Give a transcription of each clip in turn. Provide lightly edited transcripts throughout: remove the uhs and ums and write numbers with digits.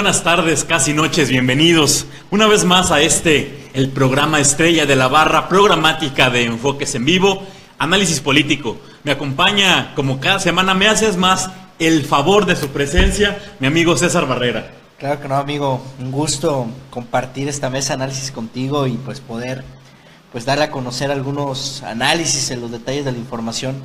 buenas tardes, casi noches, bienvenidos una vez más a el programa estrella de la barra programática de Enfoques en Vivo, Análisis Político. Me acompaña, como cada semana, me haces más el favor de su presencia, mi amigo César Barrera. Claro que no, amigo, un gusto compartir esta mesa de análisis contigo y pues poder darle a conocer algunos análisis en los detalles de la información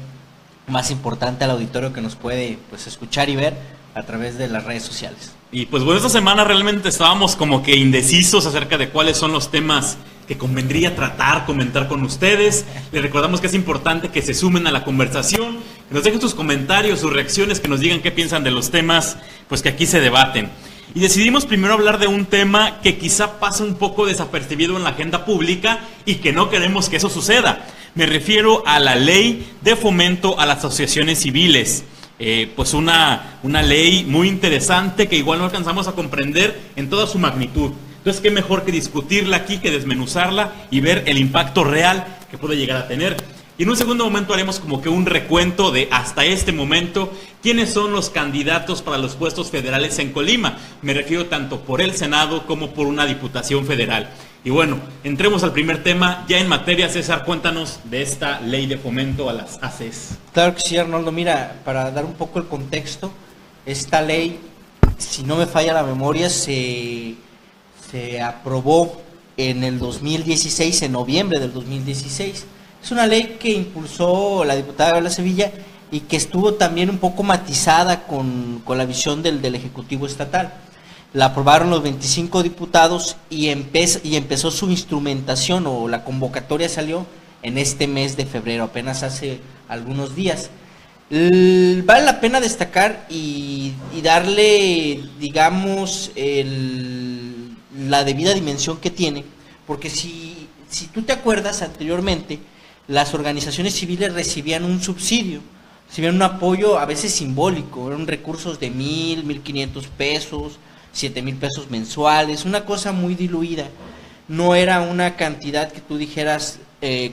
más importante al auditorio que nos puede escuchar y ver a través de las redes sociales. Y pues bueno, esta semana realmente estábamos como que indecisos acerca de cuáles son los temas que convendría tratar, comentar con ustedes. Les recordamos que es importante que se sumen a la conversación, que nos dejen sus comentarios, sus reacciones, que nos digan qué piensan de los temas, pues que aquí se debaten. Y decidimos primero hablar de un tema que quizá pasa un poco desapercibido en la agenda pública y que no queremos que eso suceda. Me refiero a la ley de fomento a las asociaciones civiles. Pues una ley muy interesante que igual no alcanzamos a comprender en toda su magnitud. Entonces, qué mejor que discutirla aquí, que desmenuzarla y ver el impacto real que puede llegar a tener. Y en un segundo momento haremos como que un recuento de hasta este momento quiénes son los candidatos para los puestos federales en Colima. Me refiero tanto por el Senado como por una diputación federal. Y bueno, entremos al primer tema. Ya en materia, César, cuéntanos de esta ley de fomento a las ACES. Claro que sí, Arnoldo. Mira, para dar un poco el contexto, esta ley, si no me falla la memoria, se aprobó en el 2016, en noviembre del 2016. Es una ley que impulsó la diputada Gabriela Sevilla y que estuvo también un poco matizada con la visión del Ejecutivo Estatal. La aprobaron los 25 diputados y empezó su instrumentación, o la convocatoria salió en este mes de febrero, apenas hace algunos días. Vale la pena destacar y darle, digamos, la debida dimensión que tiene, porque si tú te acuerdas anteriormente, las organizaciones civiles recibían un subsidio, recibían un apoyo a veces simbólico, eran recursos de 1,500 pesos, 7,000 pesos mensuales, una cosa muy diluida, no era una cantidad que tú dijeras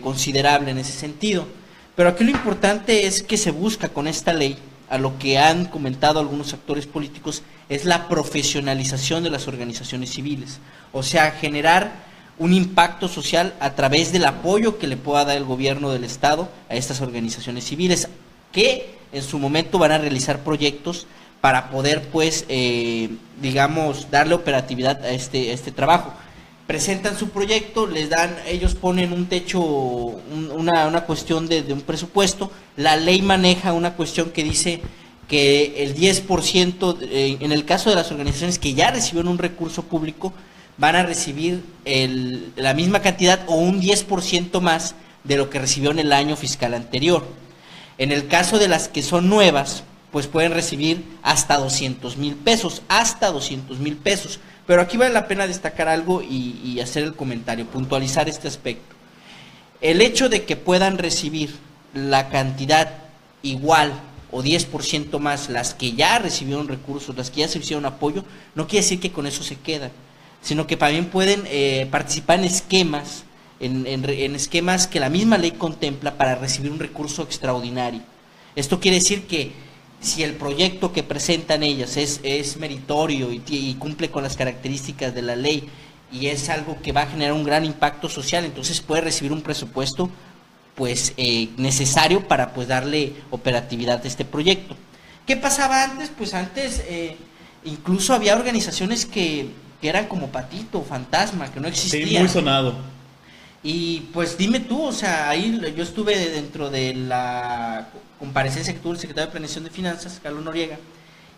considerable en ese sentido. Pero aquí lo importante es que se busca con esta ley, a lo que han comentado algunos actores políticos, es la profesionalización de las organizaciones civiles, o sea, generar un impacto social a través del apoyo que le pueda dar el gobierno del estado a estas organizaciones civiles, que en su momento van a realizar proyectos para poder, digamos, darle operatividad a este trabajo. Presentan su proyecto, ellos ponen un techo, una cuestión de un presupuesto. La ley maneja una cuestión que dice que el 10%, en el caso de las organizaciones que ya recibieron un recurso público, van a recibir la misma cantidad o un 10% más de lo que recibió en el año fiscal anterior. En el caso de las que son nuevas, pues pueden recibir hasta 200,000 pesos, Pero aquí vale la pena destacar algo y hacer el comentario, puntualizar este aspecto. El hecho de que puedan recibir la cantidad igual o 10% más las que ya recibieron recursos, las que ya se hicieron apoyo, no quiere decir que con eso se quedan, sino que también pueden participar en esquemas, en esquemas que la misma ley contempla para recibir un recurso extraordinario. Esto quiere decir que si el proyecto que presentan ellas es meritorio y cumple con las características de la ley y es algo que va a generar un gran impacto social, entonces puede recibir un presupuesto necesario para darle operatividad a este proyecto. ¿Qué pasaba antes? Pues antes incluso había organizaciones que eran como Patito, Fantasma, que no existían. Sí, muy sonado. Y pues dime tú, o sea, ahí yo estuve dentro de la comparecencia que tuvo el secretario de Planeación de Finanzas, Carlos Noriega,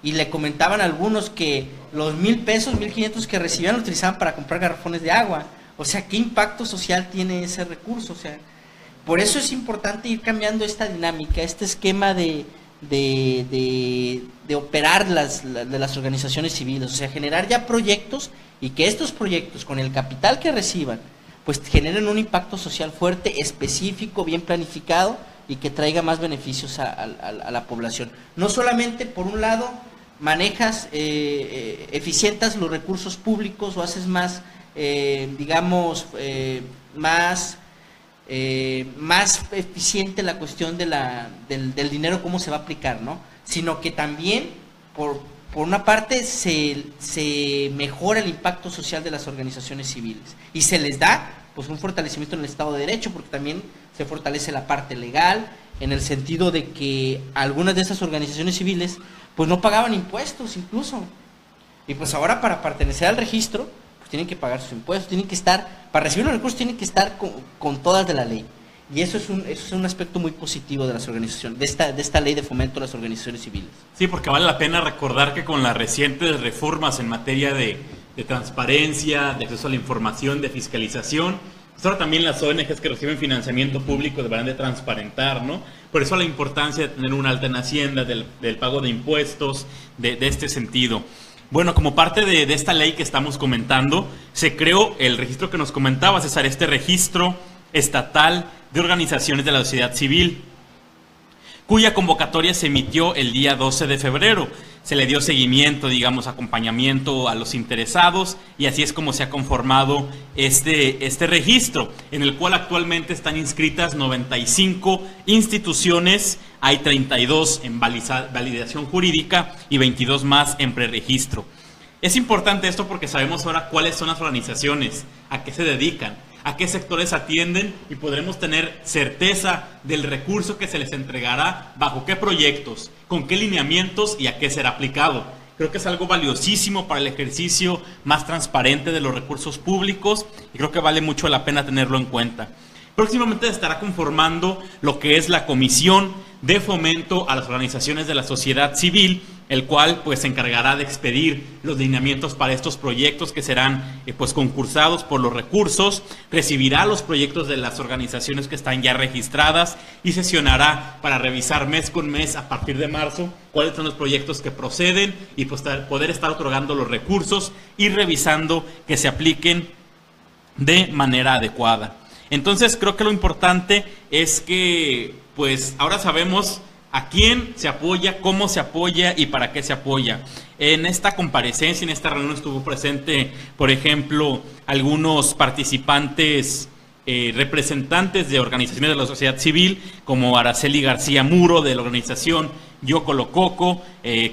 y le comentaban a algunos que los 1,000 pesos, 1,500 que recibían lo utilizaban para comprar garrafones de agua. O sea, ¿qué impacto social tiene ese recurso? O sea, por eso es importante ir cambiando esta dinámica, este esquema de operar de las organizaciones civiles, o sea, generar ya proyectos y que estos proyectos, con el capital que reciban, pues generen un impacto social fuerte, específico, bien planificado y que traiga más beneficios a la población. No solamente, por un lado, manejas, eficientas los recursos públicos o haces más, digamos, más eficiente la cuestión del dinero, cómo se va a aplicar, ¿no? Sino que también, por una parte se mejora el impacto social de las organizaciones civiles y se les da pues un fortalecimiento en el Estado de Derecho, porque también se fortalece la parte legal, en el sentido de que algunas de esas organizaciones civiles pues no pagaban impuestos incluso, y pues ahora para pertenecer al registro pues tienen que pagar sus impuestos, tienen que estar, para recibir los recursos tienen que estar con todas de la ley, y eso es un aspecto muy positivo de las organizaciones, de esta ley de fomento a las organizaciones civiles. Sí, porque vale la pena recordar que con las recientes reformas en materia de transparencia, de acceso a la información, de fiscalización, pues ahora también las ONGs que reciben financiamiento público deberán de transparentar, ¿no? Por eso la importancia de tener un alta en Hacienda, del pago de impuestos, de este sentido. Bueno, como parte de esta ley que estamos comentando, se creó el registro que nos comentaba, César, este registro estatal de organizaciones de la sociedad civil, cuya convocatoria se emitió el día 12 de febrero. Se le dio seguimiento, digamos, acompañamiento a los interesados, y así es como se ha conformado este registro, en el cual actualmente están inscritas 95 instituciones, hay 32 en validación jurídica y 22 más en preregistro. Es importante esto porque sabemos ahora cuáles son las organizaciones, a qué se dedican, a qué sectores atienden, y podremos tener certeza del recurso que se les entregará, bajo qué proyectos, con qué lineamientos y a qué será aplicado. Creo que es algo valiosísimo para el ejercicio más transparente de los recursos públicos, y creo que vale mucho la pena tenerlo en cuenta. Próximamente se estará conformando lo que es la Comisión de Fomento a las Organizaciones de la Sociedad Civil, el cual pues se encargará de expedir los lineamientos para estos proyectos que serán pues concursados por los recursos, recibirá los proyectos de las organizaciones que están ya registradas y sesionará para revisar mes con mes a partir de marzo cuáles son los proyectos que proceden, y pues poder estar otorgando los recursos y revisando que se apliquen de manera adecuada. Entonces creo que lo importante es que pues ahora sabemos a quién se apoya, cómo se apoya y para qué se apoya. En esta comparecencia, en esta reunión estuvo presente, por ejemplo, algunos participantes, representantes de organizaciones de la sociedad civil, como Araceli García Muro de la organización Yo Colococo,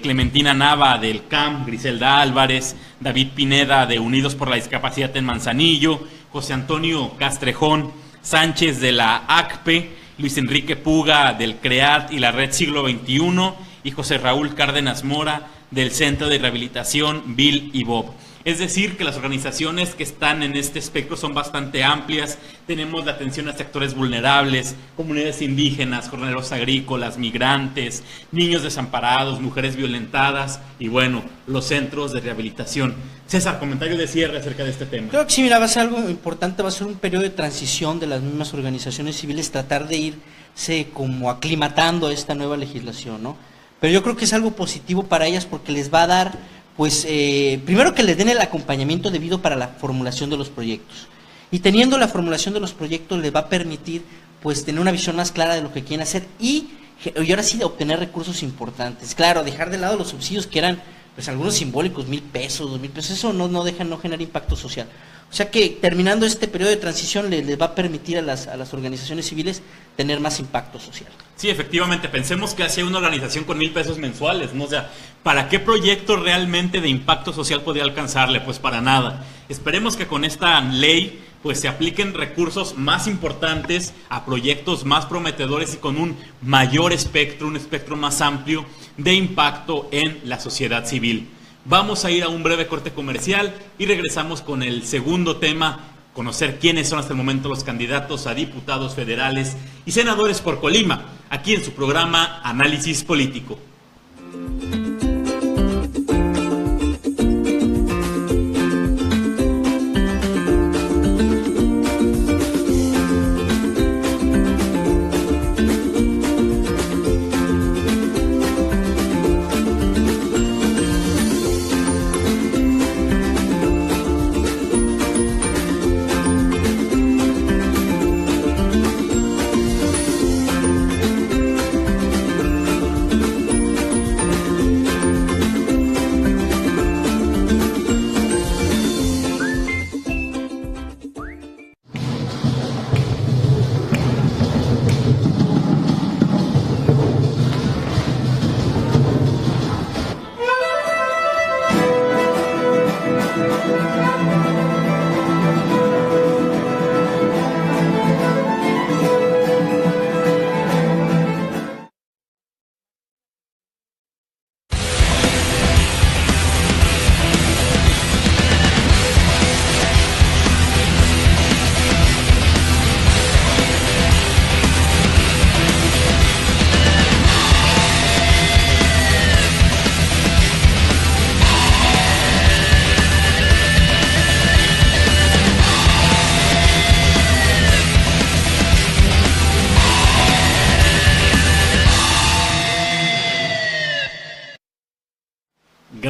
Clementina Nava del CAM, Griselda Álvarez, David Pineda de Unidos por la Discapacidad en Manzanillo, José Antonio Castrejón Sánchez de la ACPE, Luis Enrique Puga del CREAT y la Red Siglo XXI, y José Raúl Cárdenas Mora del Centro de Rehabilitación Bill y Bob. Es decir, que las organizaciones que están en este espectro son bastante amplias. Tenemos la atención a sectores vulnerables, comunidades indígenas, jornaleros agrícolas, migrantes, niños desamparados, mujeres violentadas y bueno, los centros de rehabilitación. César, comentario de cierre acerca de este tema. Creo que sí, mira, va a ser algo importante, va a ser un periodo de transición de las mismas organizaciones civiles, tratar de irse como aclimatando a esta nueva legislación, ¿no? Pero yo creo que es algo positivo para ellas porque les va a dar pues primero que les den el acompañamiento debido para la formulación de los proyectos, y teniendo la formulación de los proyectos les va a permitir pues tener una visión más clara de lo que quieren hacer y ahora sí de obtener recursos importantes. Claro, dejar de lado los subsidios que eran pues algunos simbólicos, 1,000 pesos, 2,000 pesos, eso no genera impacto social. O sea que terminando este periodo de transición les va a permitir a las organizaciones civiles tener más impacto social. Sí, efectivamente, pensemos que hacía una organización con 1,000 pesos mensuales, ¿no? O sea, ¿para qué proyecto realmente de impacto social podía alcanzarle? Pues para nada. Esperemos que con esta ley pues se apliquen recursos más importantes a proyectos más prometedores y con un mayor espectro, un espectro más amplio de impacto en la sociedad civil. Vamos a ir a un breve corte comercial y regresamos con el segundo tema, conocer quiénes son hasta el momento los candidatos a diputados federales y senadores por Colima, aquí en su programa Análisis Político.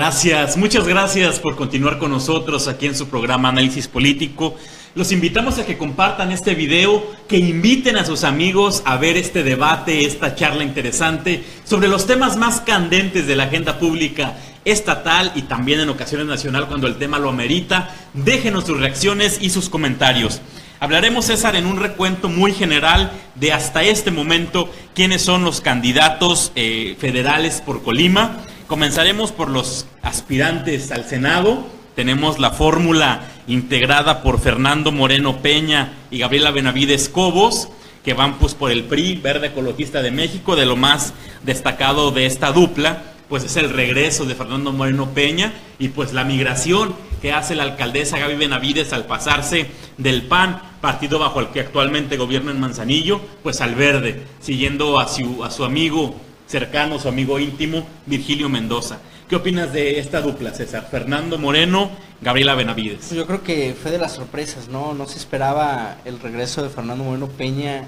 Gracias, muchas gracias por continuar con nosotros aquí en su programa Análisis Político. Los invitamos a que compartan este video, que inviten a sus amigos a ver este debate, esta charla interesante sobre los temas más candentes de la agenda pública estatal y también en ocasiones nacional cuando el tema lo amerita. Déjenos sus reacciones y sus comentarios. Hablaremos, César, en un recuento muy general de hasta este momento quiénes son los candidatos federales por Colima. Comenzaremos por los aspirantes al Senado. Tenemos la fórmula integrada por Fernando Moreno Peña y Gabriela Benavides Cobos, que van pues por el PRI, Verde Ecologista de México. De lo más destacado de esta dupla, pues es el regreso de Fernando Moreno Peña y pues la migración que hace la alcaldesa Gaby Benavides al pasarse del PAN, partido bajo el que actualmente gobierna en Manzanillo, pues al Verde, siguiendo a su amigo cercano, su amigo íntimo, Virgilio Mendoza. ¿Qué opinas de esta dupla, César? Fernando Moreno, Gabriela Benavides. Yo creo que fue de las sorpresas, ¿no? No se esperaba el regreso de Fernando Moreno Peña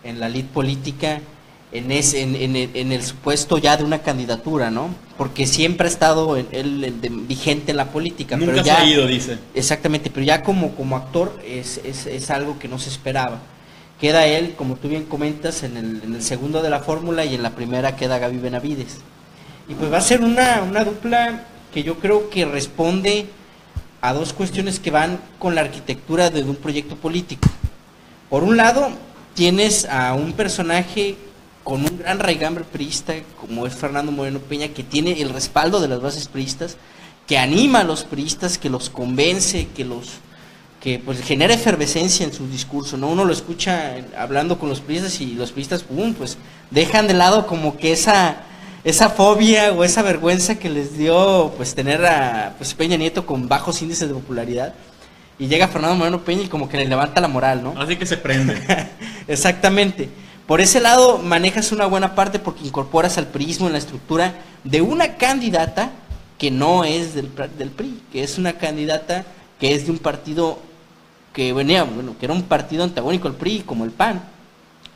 en la lid política, en el supuesto ya de una candidatura, ¿no? Porque siempre ha estado él vigente en la política. Nunca pero se ya, ha ido, dice. Exactamente, pero ya como actor es algo que no se esperaba. Queda él, como tú bien comentas, en el segundo de la fórmula, y en la primera queda Gaby Benavides. Y pues va a ser una dupla que yo creo que responde a dos cuestiones que van con la arquitectura de un proyecto político. Por un lado, tienes a un personaje con un gran raigambre priista, como es Fernando Moreno Peña, que tiene el respaldo de las bases priistas, que anima a los priistas, que los convence, que pues genera efervescencia en su discurso, ¿no? Uno lo escucha hablando con los priistas y los priistas, pues dejan de lado como que esa fobia o esa vergüenza que les dio pues tener a pues, Peña Nieto con bajos índices de popularidad, y llega Fernando Moreno Peña y como que le levanta la moral, ¿no? Así que se prende. Exactamente. Por ese lado manejas una buena parte porque incorporas al priismo en la estructura de una candidata que no es del PRI, que es una candidata que es de un partido que era un partido antagónico al PRI, como el PAN.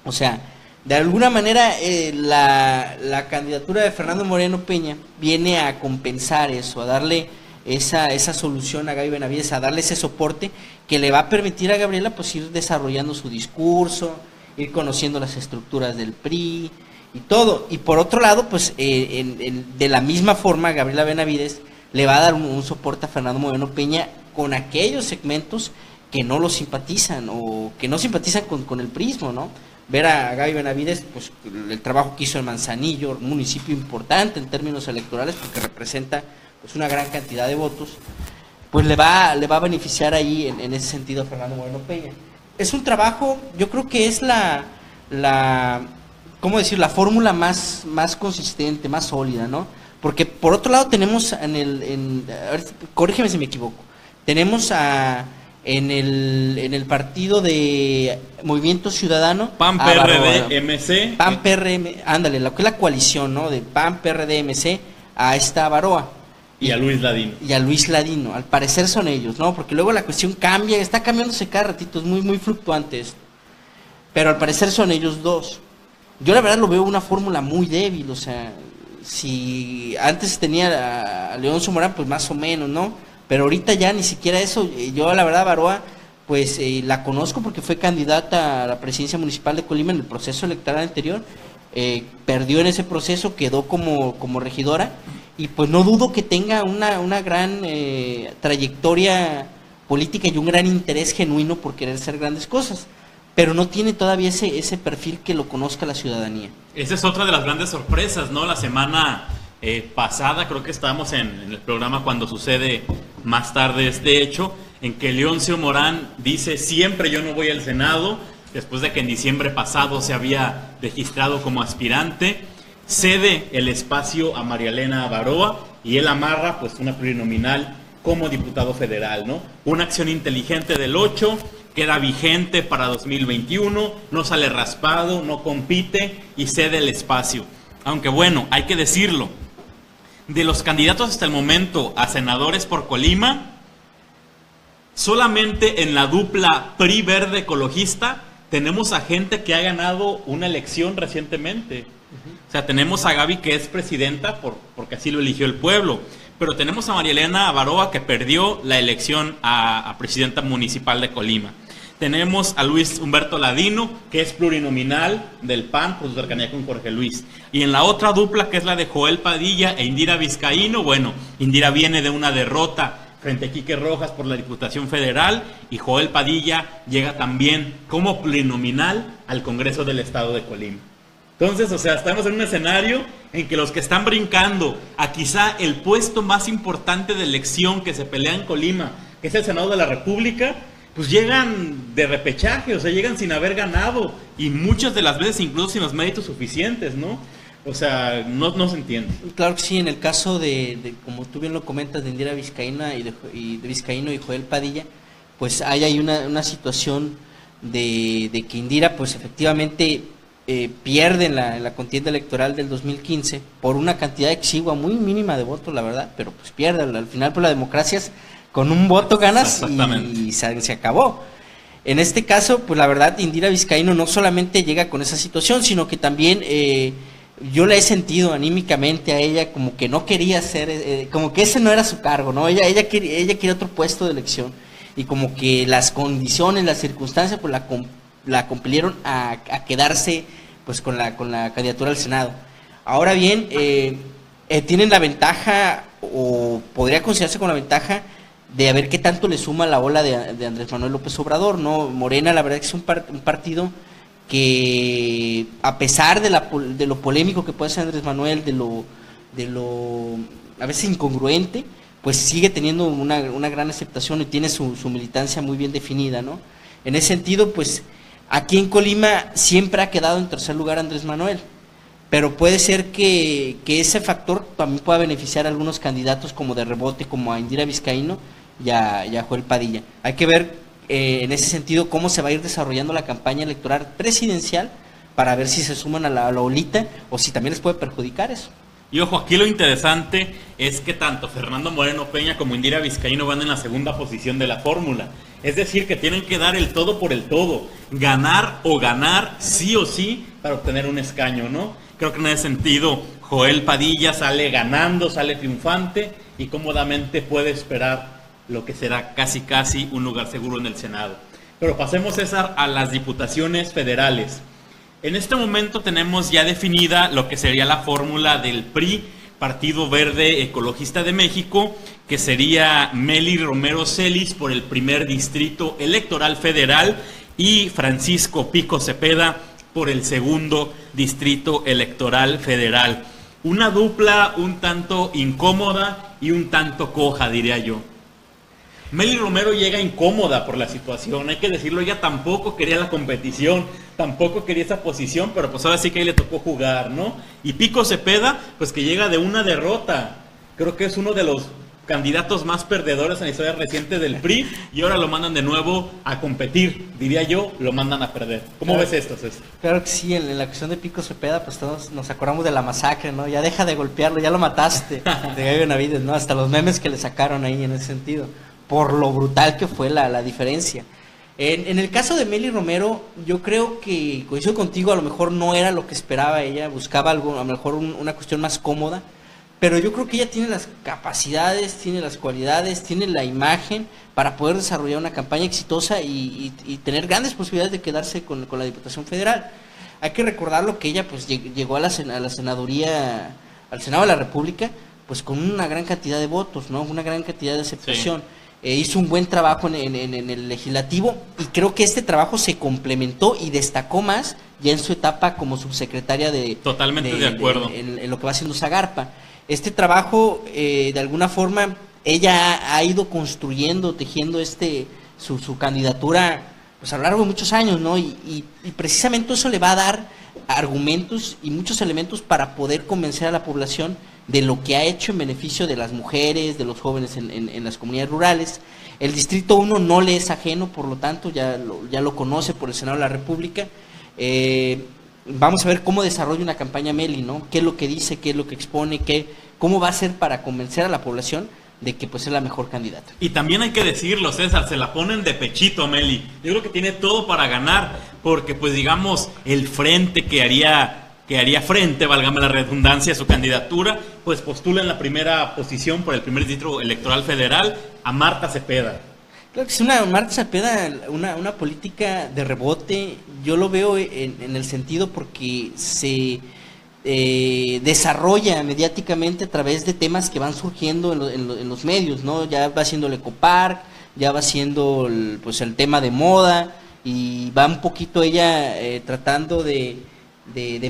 O sea, de alguna manera la candidatura de Fernando Moreno Peña viene a compensar eso, a darle esa solución a Gaby Benavides, a darle ese soporte que le va a permitir a Gabriela pues ir desarrollando su discurso, ir conociendo las estructuras del PRI y todo. Y por otro lado, pues de la misma forma Gabriela Benavides le va a dar un soporte a Fernando Moreno Peña con aquellos segmentos que no lo simpatizan o que no simpatizan con el priismo, ¿no? Ver a Gaby Benavides, pues el trabajo que hizo en Manzanillo, un municipio importante en términos electorales porque representa pues una gran cantidad de votos, pues le va a beneficiar ahí en ese sentido a Fernando Moreno Peña. Es un trabajo, yo creo que es ¿cómo decir? La fórmula más consistente, más sólida, ¿no? Porque por otro lado tenemos a ver, corrígeme si me equivoco, tenemos en el partido de Movimiento Ciudadano PAN, PRD, MC. PAN, PRD, ándale, lo que es la coalición, ¿no? De PAN, PRD, MC, a esta Baroa. Y a Luis Ladino. Y a Luis Ladino, al parecer son ellos, ¿no? Porque luego la cuestión cambia, está cambiándose cada ratito, es muy fluctuante esto. Pero al parecer son ellos dos. Yo la verdad lo veo una fórmula muy débil, o sea, si antes tenía a Leoncio Morán, pues más o menos, ¿no? Pero ahorita ya ni siquiera eso. Yo la verdad Baroa, pues la conozco porque fue candidata a la presidencia municipal de Colima en el proceso electoral anterior, perdió en ese proceso, quedó como regidora, y pues no dudo que tenga una gran trayectoria política y un gran interés genuino por querer hacer grandes cosas, pero no tiene todavía ese perfil que lo conozca la ciudadanía. Esa es otra de las grandes sorpresas, ¿no? La semana pasada creo que estábamos en el programa cuando sucede más tarde este hecho, en que Leoncio Morán dice: siempre yo no voy al Senado, después de que en diciembre pasado se había registrado como aspirante, cede el espacio a María Elena Baroa y él amarra pues una plurinominal como diputado federal, ¿no? Una acción inteligente del 8, queda vigente para 2021, no sale raspado, no compite y cede el espacio. Aunque bueno, hay que decirlo, de los candidatos hasta el momento a senadores por Colima, solamente en la dupla PRI Verde Ecologista tenemos a gente que ha ganado una elección recientemente. O sea, tenemos a Gaby, que es presidenta porque así lo eligió el pueblo, pero tenemos a María Elena Avaroa, que perdió la elección a presidenta municipal de Colima. Tenemos a Luis Humberto Ladino, que es plurinominal del PAN por su cercanía con Jorge Luis. Y en la otra dupla, que es la de Joel Padilla e Indira Vizcaíno, bueno, Indira viene de una derrota frente a Quique Rojas por la Diputación Federal, y Joel Padilla llega también como plurinominal al Congreso del Estado de Colima. Entonces, o sea, estamos en un escenario en que los que están brincando a quizá el puesto más importante de elección que se pelea en Colima, que es el Senado de la República, pues llegan de repechaje, o sea, llegan sin haber ganado, y muchas de las veces incluso sin los méritos suficientes, ¿no? O sea, no se entiende. Claro que sí, en el caso de como tú bien lo comentas, de Indira Vizcaína y de Vizcaíno y Joel Padilla, pues hay una situación de que Indira, pues efectivamente pierde en la contienda electoral del 2015 por una cantidad exigua, muy mínima de votos, la verdad, pero pues pierde. Al final, pues la democracia es con un voto ganas y se acabó. En este caso, pues la verdad, Indira Vizcaíno no solamente llega con esa situación, sino que también yo la he sentido anímicamente a ella como que no quería ser, como que ese no era su cargo, ¿no? Ella quería otro puesto de elección, y como que las condiciones, las circunstancias, pues la compelieron a quedarse pues con la candidatura al Senado. Ahora bien, tienen la ventaja, o podría considerarse con la ventaja, de a ver qué tanto le suma la ola de Andrés Manuel López Obrador, ¿no? Morena, la verdad que es un partido que, a pesar de lo polémico que puede ser Andrés Manuel, de lo a veces incongruente, pues sigue teniendo una gran aceptación y tiene su militancia muy bien definida, ¿no? En ese sentido, pues aquí en Colima siempre ha quedado en tercer lugar Andrés Manuel, pero puede ser que ese factor también pueda beneficiar a algunos candidatos como de rebote, como a Indira Vizcaíno y a Joel Padilla. Hay que ver en ese sentido cómo se va a ir desarrollando la campaña electoral presidencial para ver si se suman a la olita o si también les puede perjudicar eso. Y ojo, aquí lo interesante es que tanto Fernando Moreno Peña como Indira Vizcaíno van en la segunda posición de la fórmula. Es decir, que tienen que dar el todo por el todo, ganar sí o sí para obtener un escaño, ¿no? Creo que en ese sentido Joel Padilla sale ganando, sale triunfante y cómodamente puede esperar lo que será casi un lugar seguro en el Senado. Pero pasemos, César, a las diputaciones federales. En este momento tenemos ya definida lo que sería la fórmula del PRI, Partido Verde Ecologista de México, que sería Mely Romero Celis por el primer distrito electoral federal y Francisco Pico Cepeda por el segundo distrito electoral federal. Una dupla un tanto incómoda y un tanto coja, diría yo. Mely Romero llega incómoda por la situación, hay que decirlo, ella tampoco quería la competición, tampoco quería esa posición, pero pues ahora sí que ahí le tocó jugar, ¿no? Y Pico Cepeda, pues que llega de una derrota, creo que es uno de los candidatos más perdedores en la historia reciente del PRI, y ahora lo mandan de nuevo a competir, diría yo, lo mandan a perder. ¿Cómo ves esto, César? Claro que sí, en la cuestión de Pico Cepeda, pues todos nos acordamos de la masacre, ¿no? Ya deja de golpearlo, ya lo mataste, de Gallo Benavides, ¿no? Hasta los memes que le sacaron ahí en ese sentido, por lo brutal que fue la diferencia. En el caso de Mely Romero, yo creo que, coincido contigo, a lo mejor no era lo que esperaba ella, buscaba algo, a lo mejor una cuestión más cómoda, pero yo creo que ella tiene las capacidades, tiene las cualidades, tiene la imagen para poder desarrollar una campaña exitosa y tener grandes posibilidades de quedarse con la Diputación Federal. Hay que recordarlo que ella pues llegó a la senaduría, al Senado de la República, pues con una gran cantidad de votos, ¿no? Una gran cantidad de aceptación. Sí. Hizo un buen trabajo en el legislativo, y creo que este trabajo se complementó y destacó más ya en su etapa como subsecretaria Totalmente de acuerdo. En lo que va haciendo Zagarpa. Este trabajo, de alguna forma, ella ha ido construyendo, tejiendo su candidatura pues a lo largo de muchos años, ¿no? Y precisamente eso le va a dar argumentos y muchos elementos para poder convencer a la población de lo que ha hecho en beneficio de las mujeres, de los jóvenes en las comunidades rurales. El Distrito 1 no le es ajeno, por lo tanto ya lo conoce por el Senado de la República. Vamos a ver cómo desarrolla una campaña Mely, ¿no? Qué es lo que dice, qué es lo que expone, cómo va a hacer para convencer a la población de que pues es la mejor candidata. Y también hay que decirlo, César, se la ponen de pechito a Mely. Yo creo que tiene todo para ganar, porque pues digamos el frente que haría que haría frente, válgame la redundancia, a su candidatura, pues postula en la primera posición por el primer distrito electoral federal a Marta Cepeda. Claro que es Marta Cepeda, una política de rebote. Yo lo veo en el sentido porque se desarrolla mediáticamente a través de temas que van surgiendo en los medios, ¿no? Ya va siendo el Ecopark, ya va siendo el tema de moda, y va un poquito ella tratando de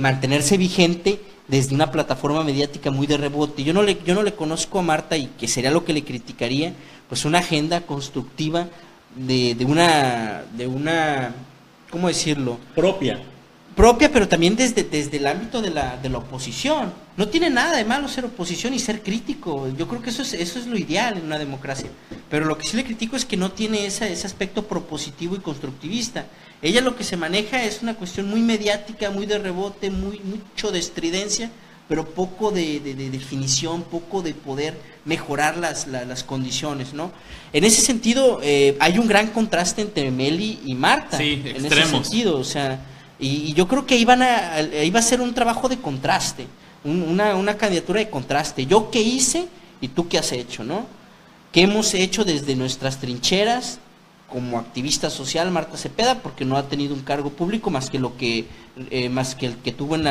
mantenerse vigente desde una plataforma mediática muy de rebote. Yo no le conozco a Marta, y que sería lo que le criticaría, pues una agenda constructiva de una ¿cómo decirlo? Propia, pero también desde el ámbito de la oposición. No tiene nada de malo ser oposición y ser crítico. Yo creo que eso es lo ideal en una democracia. Pero lo que sí le critico es que no tiene ese aspecto propositivo y constructivista. Ella lo que se maneja es una cuestión muy mediática, muy de rebote, mucho de estridencia, pero poco de definición, poco de poder mejorar las condiciones, ¿no? En ese sentido, hay un gran contraste entre Meli y Marta. Sí, en extremos. ese sentido, o sea, y yo creo que ahí va a ser un trabajo de contraste, una candidatura de contraste. Yo qué hice y tú qué has hecho, ¿no? ¿Qué hemos hecho desde nuestras trincheras como activista social Marta Cepeda, porque no ha tenido un cargo público más que el que tuvo en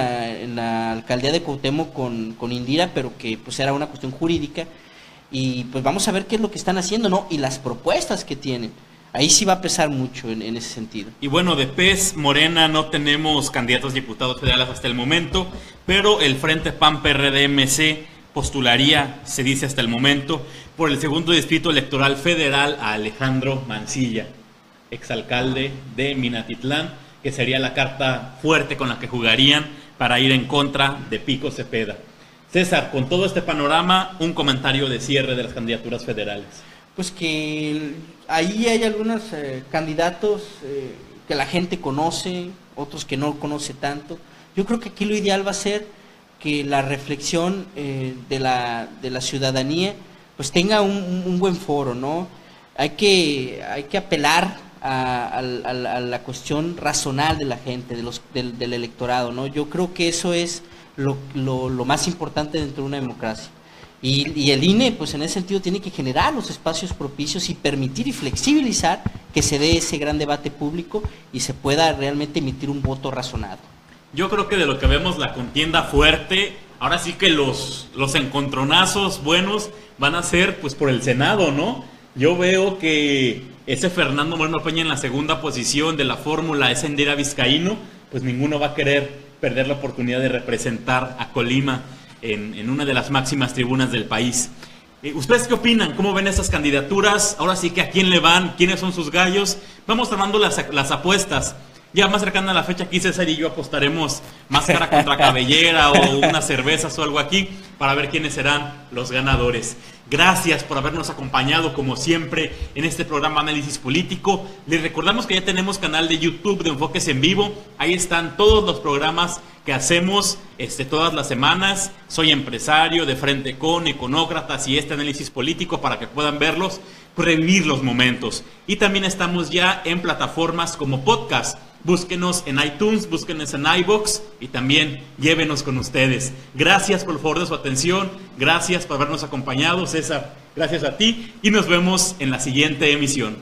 la alcaldía de Cuauhtémoc con Indira, pero que pues era una cuestión jurídica? Y pues vamos a ver qué es lo que están haciendo, ¿no? Y las propuestas que tienen. Ahí sí va a pesar mucho en ese sentido. Y bueno, de PES Morena no tenemos candidatos a diputados federales hasta el momento, pero el Frente PAN-PRD-MC postularía, se dice hasta el momento, por el segundo distrito electoral federal a Alejandro Mancilla, exalcalde de Minatitlán, que sería la carta fuerte con la que jugarían para ir en contra de Pico Cepeda. César, con todo este panorama, un comentario de cierre de las candidaturas federales. Pues que ahí hay algunos candidatos que la gente conoce, otros que no conoce tanto. Yo creo que aquí lo ideal va a ser que la reflexión de la ciudadanía pues tenga un buen foro, ¿no? Hay que apelar a la cuestión razonal de la gente, del electorado, ¿no? Yo creo que eso es lo más importante dentro de una democracia. Y el INE, pues en ese sentido, tiene que generar los espacios propicios y permitir y flexibilizar que se dé ese gran debate público y se pueda realmente emitir un voto razonado. Yo creo que de lo que vemos la contienda fuerte, ahora sí que los encontronazos buenos van a ser pues por el Senado, ¿no? Yo veo que ese Fernando Moreno Peña en la segunda posición de la fórmula, ese Indira Vizcaíno, pues ninguno va a querer perder la oportunidad de representar a Colima en una de las máximas tribunas del país. ¿Ustedes qué opinan? ¿Cómo ven esas candidaturas? Ahora sí que ¿a quién le van? ¿Quiénes son sus gallos? Vamos armando las apuestas. Ya más cercana a la fecha, aquí César y yo apostaremos máscara contra cabellera o unas cervezas o algo aquí para ver quiénes serán los ganadores. Gracias por habernos acompañado como siempre en este programa Análisis Político. Les recordamos que ya tenemos canal de YouTube de Enfoques en Vivo. Ahí están todos los programas que hacemos todas las semanas. Soy empresario, de frente con Econócratas y este análisis político para que puedan verlos, revivir los momentos. Y también estamos ya en plataformas como podcast. Búsquenos en iTunes, búsquenos en iVoox y también llévenos con ustedes. Gracias por el favor de su atención, gracias por habernos acompañado, César, gracias a ti y nos vemos en la siguiente emisión.